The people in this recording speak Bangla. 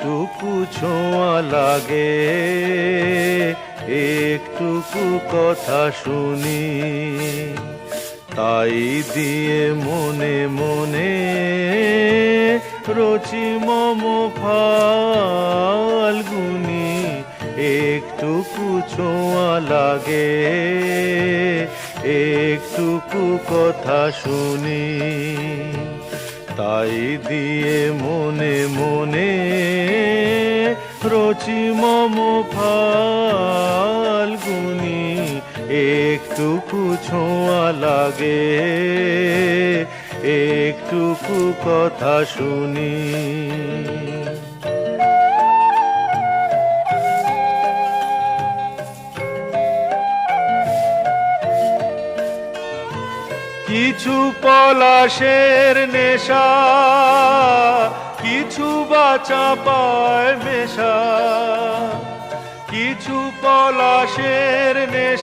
একটুকু ছোঁয়া লাগে, একটুকু কথা শুনি, তাই দিয়ে মনে মনে রচি মম ফাল্গুনি। একটুকু ছোঁয়া লাগে, একটুকু কথা শুনি, তাই দিয়ে মনে মনে রচি মম ফাল্গুনি। একটুকু ছোঁয়া লাগে, একটুকু কথা শুনি। কিছু পলাশের নেশা, কিছু বাচা পায় মেশা, কিছু পলাশের নেশা।